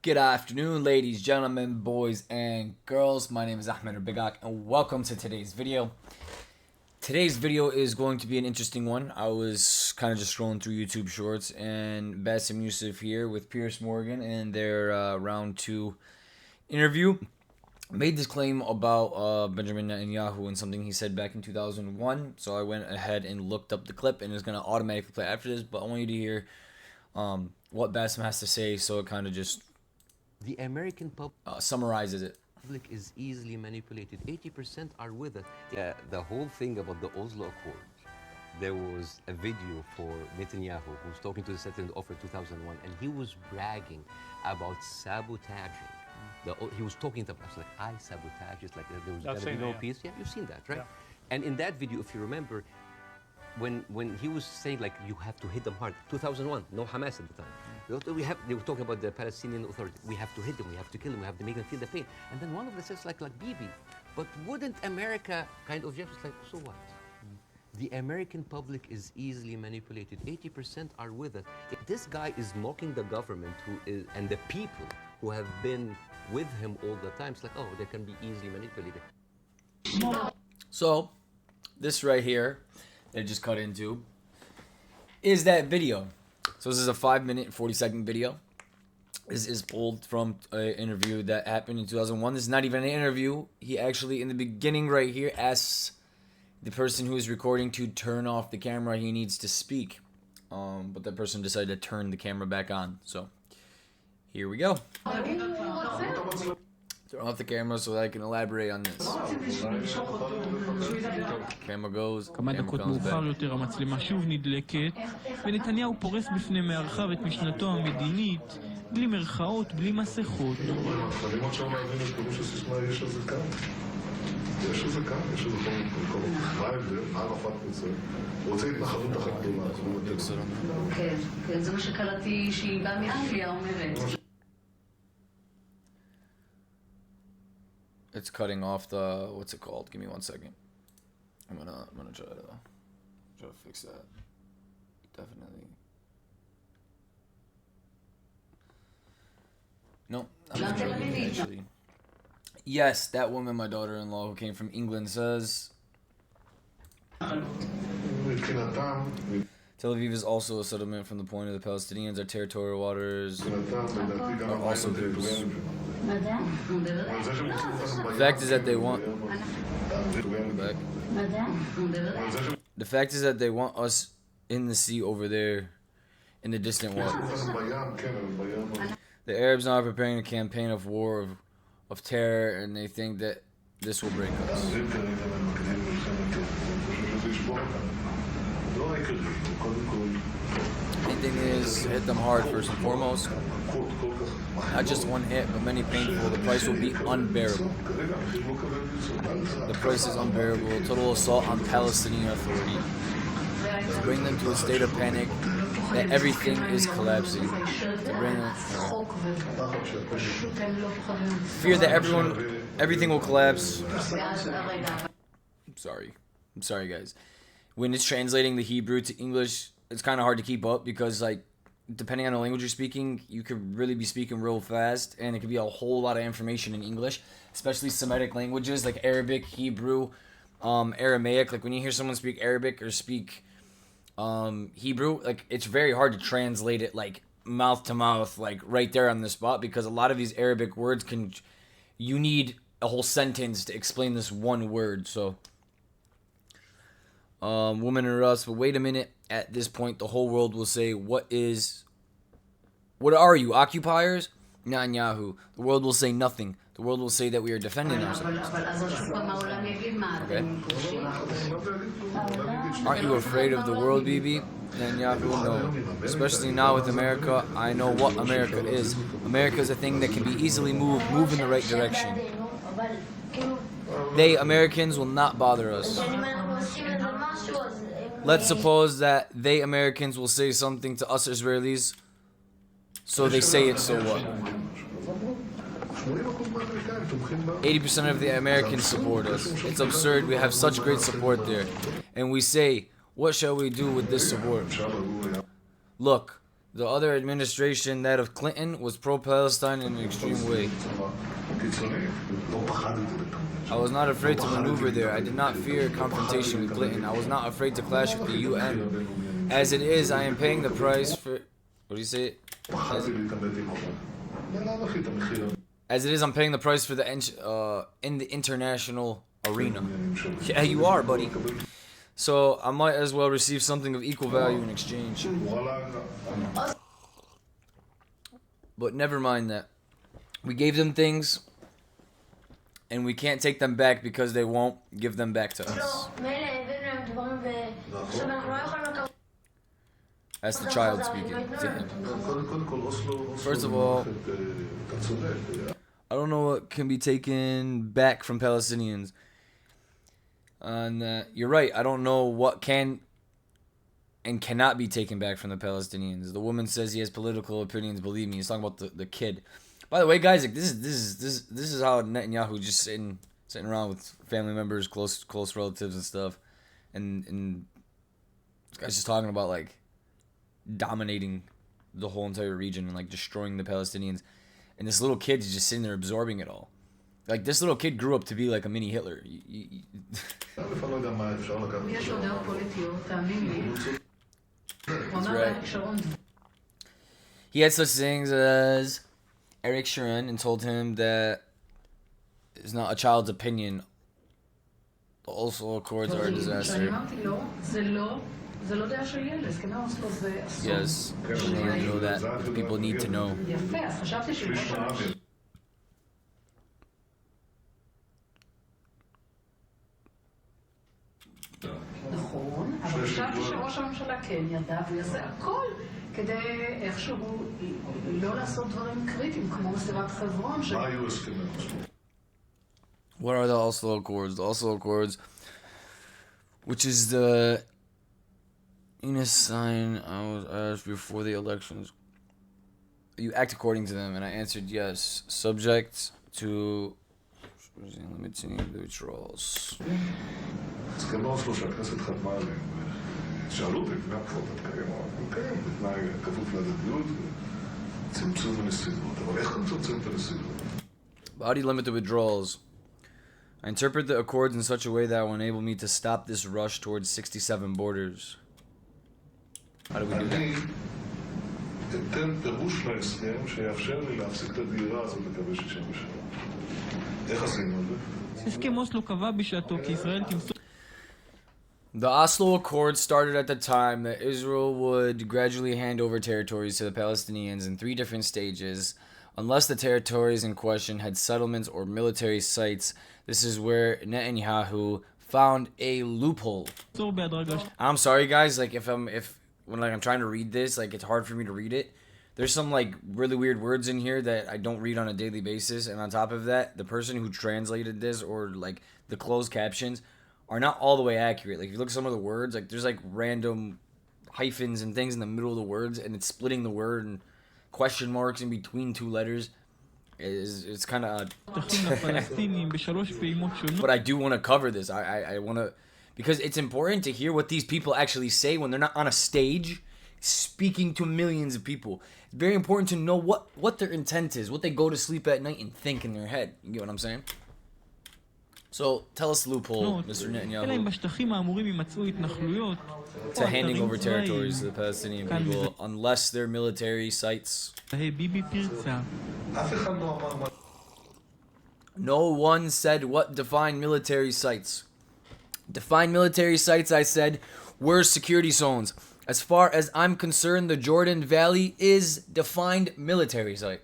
Good afternoon, ladies, gentlemen, boys, and girls. My name is Ahmed Bigak, and welcome to today's video. Today's video is going to be an interesting one. I was kind of just scrolling through YouTube Shorts, and Bassem Youssef here with Piers Morgan and their round 2 interview made this claim about Benjamin Netanyahu and something he said back in 2001. So I went ahead and looked up the clip, and it's going to automatically play after this, but I want you to hear what Bassem has to say, so it kind of just the American summarizes it. Public is easily manipulated. 80% are with it. Yeah, the whole thing about the Oslo Accord, there was a video for Netanyahu who was talking to the settlement offer 2001, and he was bragging about sabotaging. He was talking to us like, I sabotage. It's like there was going to be no peace. Yeah, you've seen that, right? Yeah. And in that video, if you remember, when he was saying like you have to hit them hard, 2001, no Hamas at the time. They were talking about the Palestinian Authority. We have to hit them, we have to kill them, we have to make them feel the pain. And then one of them says like BIBI, but wouldn't America kind of just like, so what? The American public is easily manipulated. 80% are with it. This guy is mocking the government and the people who have been with him all the time. It's like, oh, they can be easily manipulated. So, this right here, they just cut into, is that video. So this is a 5-minute, 40-second video. This is pulled from an interview that happened in 2001. This is not even an interview. He actually, in the beginning right here, asks the person who is recording to turn off the camera. He needs to speak. But that person decided to turn the camera back on. So, here we go. Turn off the camera so that I can elaborate on this. Camera goes. כמה דקות מאוחר יותר המצלמה שוב נדלקת, ונתניהו פורס בפני מארחיו את משנתו המדינית, בלי מרכאות, בלי מסכות. יש איזה כאן, יש איזה כל מה ההבדל, ערפאת מצא, הוא רוצה התנחלות אחת גדולה. כן, כן, זה מה שקראתי שהיא באה מאנגליה אומרת. It's cutting off the, what's it called? Give me 1 second. I'm gonna try to fix that. Definitely. No, I'm not joking, actually. Yes, that woman, my daughter-in-law, who came from England, says Tel Aviv is also a settlement from the point of the Palestinians. Our territorial waters are also theirs. The fact is that they want us in the sea over there in the distant waters. The Arabs now are preparing a campaign of war of terror, and they think that this will break us. The thing is, hit them hard first and foremost. Not just one hit, but many painful. The price will be unbearable. The price is unbearable. Total assault on Palestinian Authority. To bring them to a state of panic that everything is collapsing. To bring them fear that everything will collapse. I'm sorry guys. When it's translating the Hebrew to English, it's kind of hard to keep up because, like, depending on the language you're speaking, you could really be speaking real fast, and it could be a whole lot of information in English, especially Semitic languages like Arabic, Hebrew, Aramaic. Like, when you hear someone speak Arabic or speak Hebrew, like, it's very hard to translate it, like, mouth to mouth, like, right there on the spot, because a lot of these Arabic words you need a whole sentence to explain this one word. So woman or us, but wait a minute, at this point the whole world will say, what are you, occupiers? Netanyahu. The world will say nothing. The world will say that we are defending ourselves. Okay. Aren't you afraid of the world, BIBI? Netanyahu, no. Especially now with America, I know what America is. America is a thing that can be easily move in the right direction. They, Americans, will not bother us. Let's suppose that they, Americans, will say something to us Israelis, so they say it, so what? 80% of the Americans support us. It's absurd, we have such great support there. And we say, what shall we do with this support? Look, The other administration, that of Clinton, was pro-Palestine in an extreme way. קיצוני. לא פחדתי בתמיד. I was not afraid to maneuver there. I did not fear confrontation with Clinton. I was not afraid to clash with the UN. As it is, I am paying the price for... What do you say? פחדתי להתעמת עם העולם. בלאו הכי את המחיר. As it is, I'm paying the price for the in the international arena. Yeah, you are, buddy. So I might as well receive something of equal value in exchange. But never mind that. We gave them things, and we can't take them back because they won't give them back to us. That's the child speaking to him. First of all, I don't know what can be taken back from Palestinians. And you're right, I don't know what can and cannot be taken back from the Palestinians. The woman says he has political opinions. Believe me, he's talking about the kid. By the way, guys, like this is how Netanyahu just sitting around with family members, close relatives and stuff, and this guy's just talking about like dominating the whole entire region and like destroying the Palestinians, and this little kid is just sitting there absorbing it all. Like this little kid grew up to be like a mini Hitler. יש לו דעות פוליטיות, תאמין לי. הוא אמר right. שרון. He had such things as Eric Sharon and told him that it's not a child's opinion. The Oslo Accords are a כשאני disaster. אמרתי לו, זה לא דעה של ילד, הסכמי אוסלו זה אסור. Yes, people need to know that. People need to know. יפה, אז חשבתי שהוא ראש הממשלה. נכון, אבל חשבתי שראש הממשלה כן ידע ויעשה הכל כדי איכשהו לא לעשות דברים קריטיים כמו מסתירת חברון. מה היו הסכמי אוסלו? What are the Oslo Accords? The Oslo Accords, which is the sign I was asked before the elections. You act according to them, and I answered yes, subject to limiting the withdrawals. הסכמי אוסלו שהכנסת חתמה עליהם, שאלו אותי לפני הבחירות התקיים, אמרתי, בתנאי כפוף להדדיות וצמצום הנסיבות, אבל איך גם צמצם את הנסיבות? How do you limit the withdrawals? I interpret the accords in such a way that will enable me to stop this rush towards 67 borders. How do we do that? אני אתן פירוש להסכם שיאפשר לי להפסיק את הדהירה הזאת לקווי 67. איך עשינו את זה? הסכם אוסלו קבע בשעתו כי ישראל תמסור... The Oslo Accords started at the time that Israel would gradually hand over territories to the Palestinians in 3 different stages, unless the territories in question had settlements or military sites. This is where Netanyahu found a loophole. I'm sorry, guys. Like when I'm trying to read this, like it's hard for me to read it. There's some like really weird words in here that I don't read on a daily basis, and on top of that, the person who translated this or like the closed captions are not all the way accurate. Like if you look at some of the words, like there's like random hyphens and things in the middle of the words, and it's splitting the word and question marks in between 2 letters. It's kind of odd. But I do want to cover this. I want to, because it's important to hear what these people actually say when they're not on a stage speaking to millions of people. It's very important to know what their intent is, what they go to sleep at night and think in their head. You get what I'm saying? So tell us the loophole, Mr. Netanyahu, to handing over territories to the Palestinian people unless they're military sites. No one said what defined military sites. Defined military sites, I said, were security zones. As far as I'm concerned, the Jordan Valley is defined military site.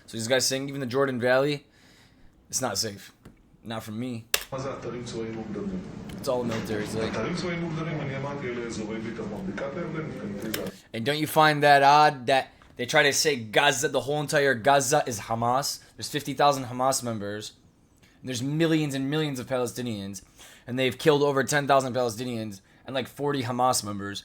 So this guy's saying even the Jordan Valley, it's not safe. Not from me. It's all military site. And don't you find that odd that they try to say Gaza, the whole entire Gaza is Hamas? There's 50,000 Hamas members. And there's millions and millions of Palestinians. And they've killed over 10,000 Palestinians and like 40 Hamas members.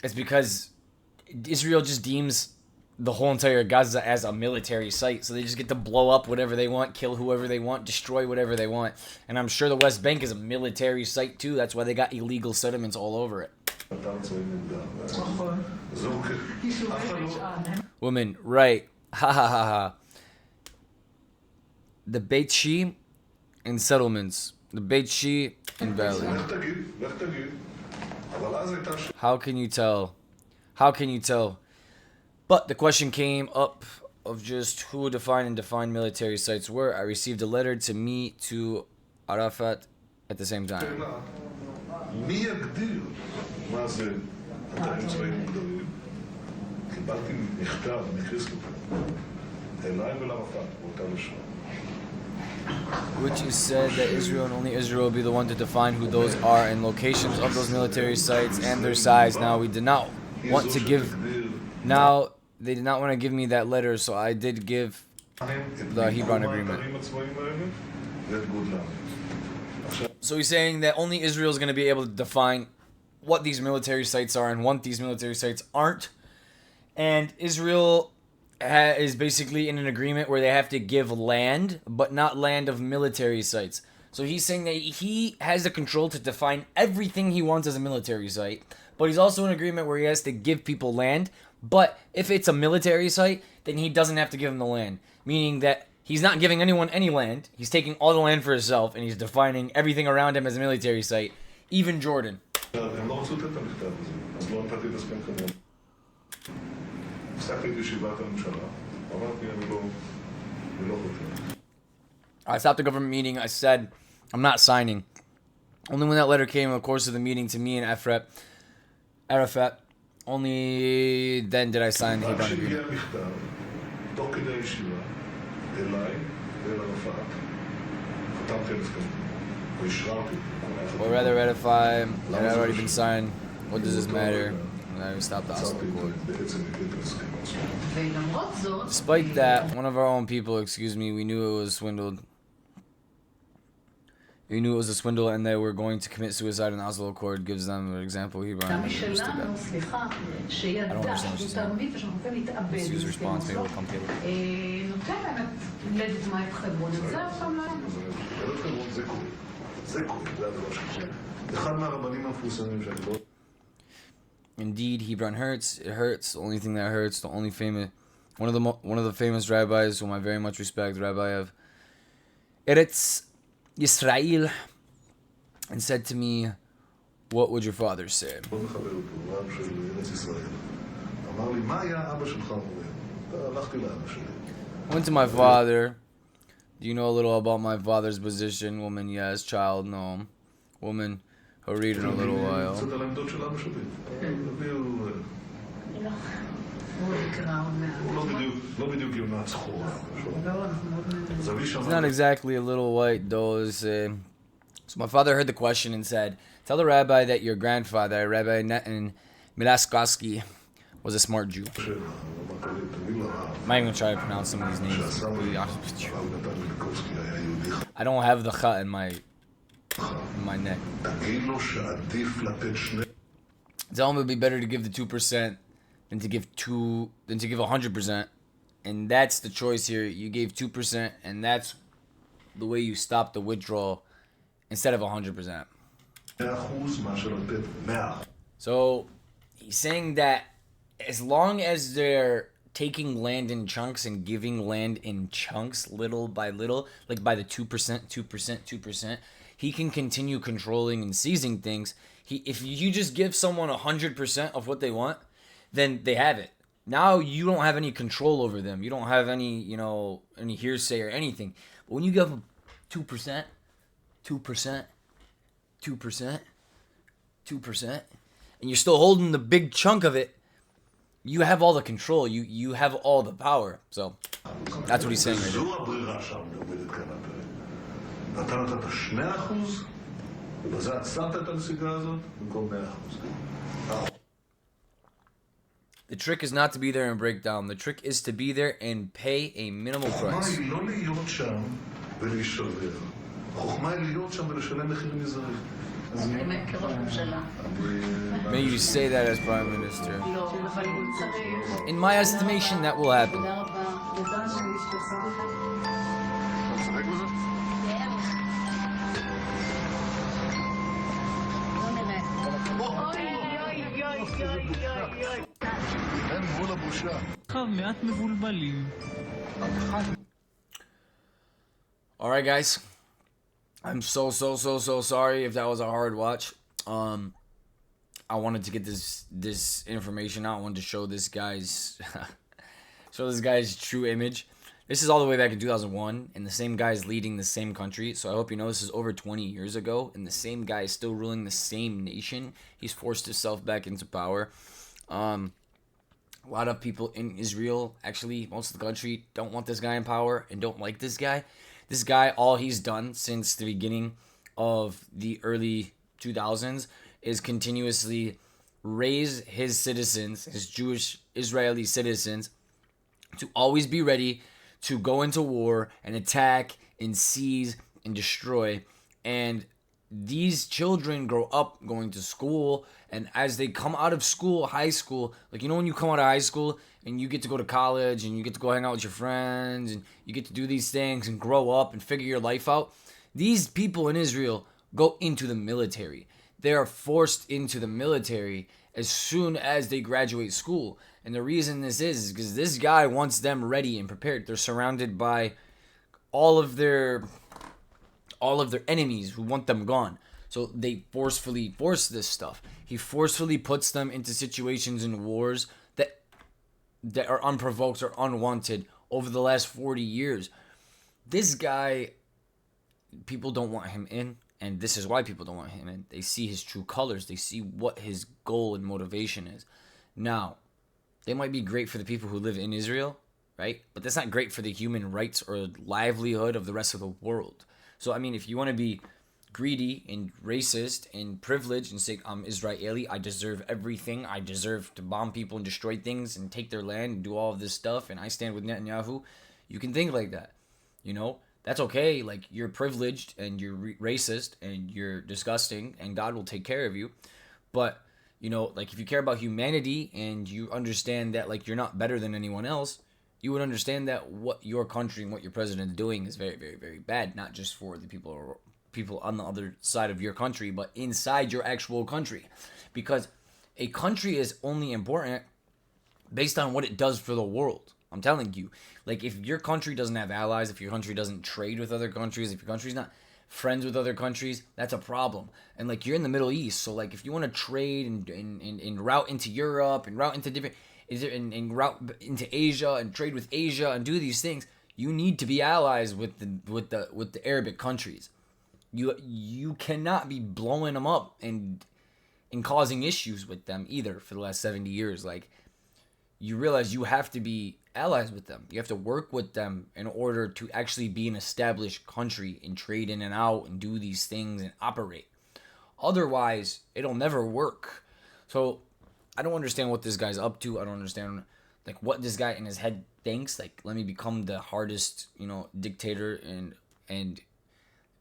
It's because Israel just deems the whole entire Gaza as a military site. So they just get to blow up whatever they want, kill whoever they want, destroy whatever they want. And I'm sure the West Bank is a military site too. That's why they got illegal settlements all over it. Women, right. Ha ha ha ha. The Beit Shi and settlements. The Beit Shi and Valley. How can you tell? How can you tell? But the question came up of just who define and define military sites were. I received a letter to me to Arafat at the same time. מי יגדיר מה זה אתרים צבאיים מוגדרים? קיבלתי מכתב מקריסטופר אליי ולערפאת באותה לשון. Which is said that Israel and only Israel will be the one to define who those are and locations of those military sites and their size. Now we did not want to give. Now they did not want to give me that letter, so I did give the Hebron agreement. So he's saying that only Israel is going to be able to define what these military sites are and what these military sites aren't. And Israel is basically in an agreement where they have to give land, but not land of military sites. So he's saying that he has the control to define everything he wants as a military site, but he's also in agreement where he has to give people land. But if it's a military site, then he doesn't have to give them the land, meaning that he's not giving anyone any land. He's taking all the land for himself, and he's defining everything around him as a military site, even Jordan. I stopped the government meeting. I said, I'm not signing. Only when that letter came in the course of the meeting to me and Arafat, only then did I sign the Hebron agreement. Or rather ratify, it had already been signed. What does this matter? And I stopped the Oslo Accord. Despite that, one of our own people, we knew it was swindled. We knew it was a swindle and they were going to commit suicide, and the Oslo Accord gives them an example. Hebron. I don't understand what she's saying. Let's use response, maybe we'll come get it. Indeed, Hebron hurts. It hurts. The only thing that hurts, the only famous, one of the famous rabbis whom I very much respect, the rabbi of Eretz Yisrael, and said to me, "What would your father say?" Went to my father. Do you know a little about my father's position? Woman, yes. Child, no. Woman, he'll read in a little while. It's not exactly a little white though. So my father heard the question and said, "Tell the rabbi that your grandfather, Rabbi Netan Milaskowski, was a smart Jew." I'm not even gonna try to pronounce some of these names, to be honest with you. I don't have the cha in my neck. Tell him it would be better to give the 2% than to give 100%. And that's the choice here. You gave 2%, and that's the way you stop the withdrawal instead of 100%. So he's saying that as long as they're taking land in chunks and giving land in chunks little by little, like by the 2%, he can continue controlling and seizing things. If you just give someone 100% of what they want, then they have it. Now you don't have any control over them. You don't have any, any hearsay or anything. But when you give them 2%, and you're still holding the big chunk of it, you have all the control. You have all the power. So that's what he's saying right there. The trick is not to be there and break down. The trick is to be there and pay a minimal price. כראש ממשלה. May you say that as Prime Minister. לא, אבל הוא צריך... In my estimation, that will happen. תודה רבה. ידעתי שתעשה לך. אתה משחק בזה? אין גבול לבושה. עכשיו מעט מבולבלים. Alright, guys. I'm so sorry if that was a hard watch. I wanted to get this information out. I wanted to show this guy's true image. This is all the way back in 2001, and the same guy is leading the same country. So I hope you know this is over 20 years ago, and the same guy is still ruling the same nation. He's forced himself back into power. A lot of people in Israel, actually, most of the country, don't want this guy in power and don't like this guy. This guy, all he's done since the beginning of the early 2000s is continuously raise his citizens, his Jewish Israeli citizens, to always be ready to go into war and attack and seize and destroy. And these children grow up going to school, and as they come out of school, high school, like, you know, when you come out of high school and you get to go to college and you get to go hang out with your friends and you get to do these things and grow up and figure your life out, these people in Israel go into the military. They are forced into the military as soon as they graduate school. And the reason this is because this guy wants them ready and prepared. They're surrounded by all of their enemies who want them gone. So they forcefully force this stuff. He forcefully puts them into situations in wars that are unprovoked or unwanted over the last 40 years. This guy, people don't want him in, and this is why people don't want him in. They see his true colors. They see what his goal and motivation is. Now, they might be great for the people who live in Israel, right? But that's not great for the human rights or livelihood of the rest of the world. So, I mean, if you want to be greedy and racist and privileged and say, I'm Israeli, I deserve everything, I deserve to bomb people and destroy things and take their land and do all of this stuff, and I stand with Netanyahu, you can think like that. You know, that's okay. Like, you're privileged and you're racist and you're disgusting and God will take care of you. But, you know, like, if you care about humanity and you understand that, like, you're not better than anyone else, you would understand that what your country and what your president is doing is very, very, very bad. Not just for the people on the other side of your country, but inside your actual country. Because a country is only important based on what it does for the world. I'm telling you. Like, if your country doesn't have allies, if your country doesn't trade with other countries, if your country's not friends with other countries, that's a problem. And, like, you're in the Middle East, so, like, if you want to trade and route into Europe and route into different... and route into Asia and trade with Asia and do these things, you need to be allies with the Arabic countries. You cannot be blowing them up and causing issues with them either for the last 70 years. Like, you realize you have to be allies with them. You have to work with them in order to actually be an established country and trade in and out and do these things and operate. Otherwise, it'll never work. So I don't understand what this guy's up to. I don't understand, like, what this guy in his head thinks. Like, let me become the hardest, you know, dictator and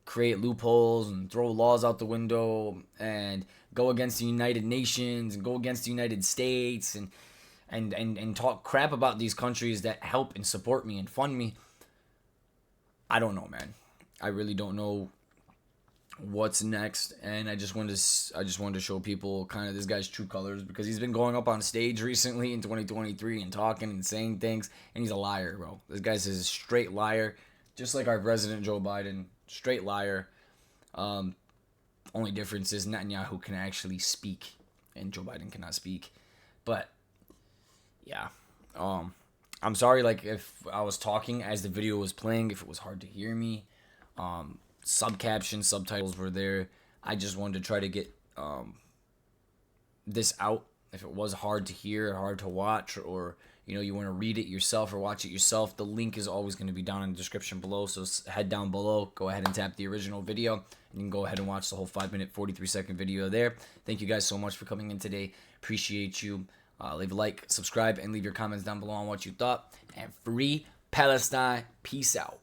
create loopholes and throw laws out the window and go against the United Nations and go against the United States and talk crap about these countries that help and support me and fund me. I don't know, man. I really don't know what's next, and I just wanted to show people kind of this guy's true colors, because he's been going up on stage recently in 2023 and talking and saying things, and he's a liar, bro. This guy's a straight liar, just like our president Joe Biden, straight liar. Only difference is Netanyahu can actually speak and Joe Biden cannot speak. But yeah, I'm sorry, like, if I was talking as the video was playing, if it was hard to hear me. Subtitles were there. I just wanted to try to get this out. If it was hard to hear or hard to watch, or, you know, you want to read it yourself or watch it yourself, the link is always going to be down in the description below. So head down below, go ahead and tap the original video, and you can go ahead and watch the whole 5-minute, 43-second video there. Thank you guys so much for coming in today. Appreciate you. Leave a like, subscribe, and leave your comments down below on what you thought. And free Palestine. Peace out.